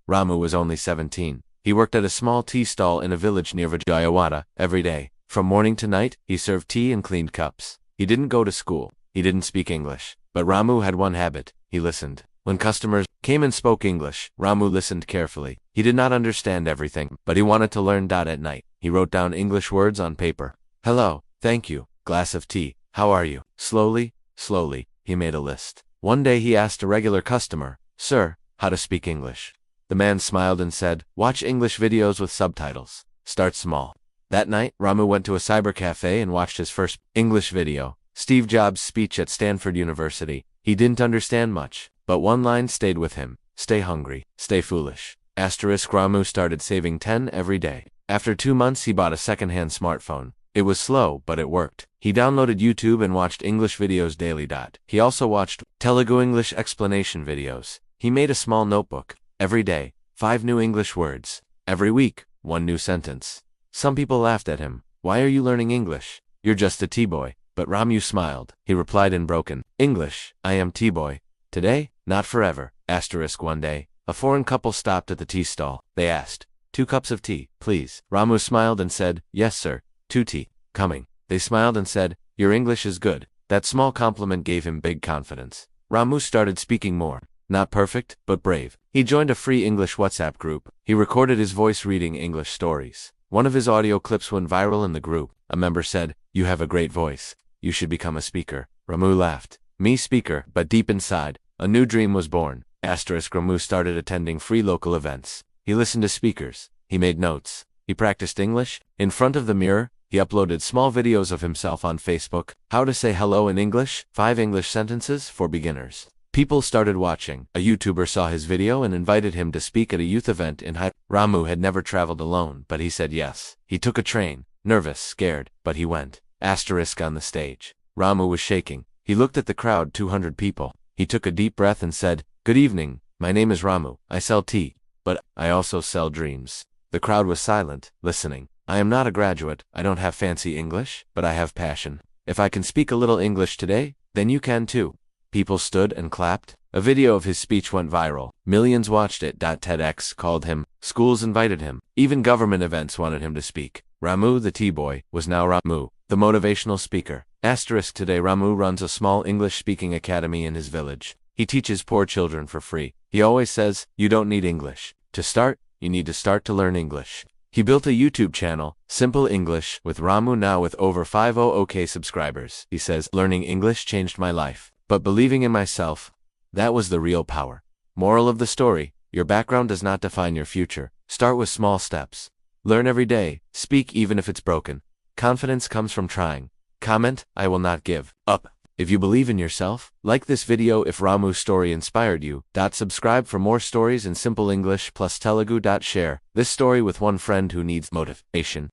Ramu was only 17. He worked at a small tea stall in a village near Vijayawada every day. From morning to night, he served tea and cleaned cups. He didn't go to school. He didn't speak English. But Ramu had one habit. He listened. When customers came and spoke English, Ramu listened carefully. He did not understand everything, but he wanted to learn. At night, he wrote down English words on paper. Hello, thank you, glass of tea, how are you? Slowly, he made a list. One day he asked a regular customer, Sir, how to speak English? The man smiled and said, Watch English videos with subtitles. Start small. That night, Ramu went to a cyber cafe and watched his first English video, Steve Jobs' speech at Stanford University. He didn't understand much, but one line stayed with him. Stay hungry, stay foolish. Ramu started saving 10 every day. After 2 months he bought a second-hand smartphone. It was slow, but it worked. He downloaded YouTube and watched English videos daily. He also watched Telugu English explanation videos. He made a small notebook. Every day, 5 new English words. Every week, 1 new sentence. Some people laughed at him. Why are you learning English? You're just a T-boy. But Ramu smiled. He replied in broken English, I am T-boy. Today, not forever. One day, a foreign couple stopped at the tea stall. They asked, 2 cups of tea, please. Ramu smiled and said, Yes, sir. 2 tea. Coming. They smiled and said, Your English is good. That small compliment gave him big confidence. Ramu started speaking more. Not perfect, but brave. He joined a free English WhatsApp group. He recorded his voice reading English stories. One of his audio clips went viral in the group. A member said, You have a great voice. You should become a speaker. Ramu laughed. Me speaker, but deep inside, a new dream was born. Ramu started attending free local events. He listened to speakers. He made notes. He practiced English. In front of the mirror, he uploaded small videos of himself on Facebook. How to say hello in English, 5 English sentences for beginners. People started watching. A YouTuber saw his video and invited him to speak at a youth event in Hyderabad. Ramu had never traveled alone, but he said yes. He took a train. Nervous, scared, but he went. On the stage. Ramu was shaking. He looked at the crowd, 200 people. He took a deep breath and said, Good evening, my name is Ramu. I sell tea, but I also sell dreams. The crowd was silent, listening. I am not a graduate, I don't have fancy English, but I have passion. If I can speak a little English today, then you can too. People stood and clapped. A video of his speech went viral. Millions watched it. TEDx called him. Schools invited him. Even government events wanted him to speak. Ramu, the T-boy, was now Ramu, the motivational speaker. Today Ramu runs a small English-speaking academy in his village. He teaches poor children for free. He always says, You don't need English. To start, you need to start to learn English. He built a YouTube channel, Simple English, with Ramu now with over 500k subscribers. He says, Learning English changed my life. But believing in myself, that was the real power. Moral of the story, your background does not define your future. Start with small steps. Learn every day, speak even if it's broken. Confidence comes from trying. Comment, I will not give up. If you believe in yourself, like this video if Ramu's story inspired you. Subscribe for more stories in Simple English plus Telugu. Share this story with one friend who needs motivation.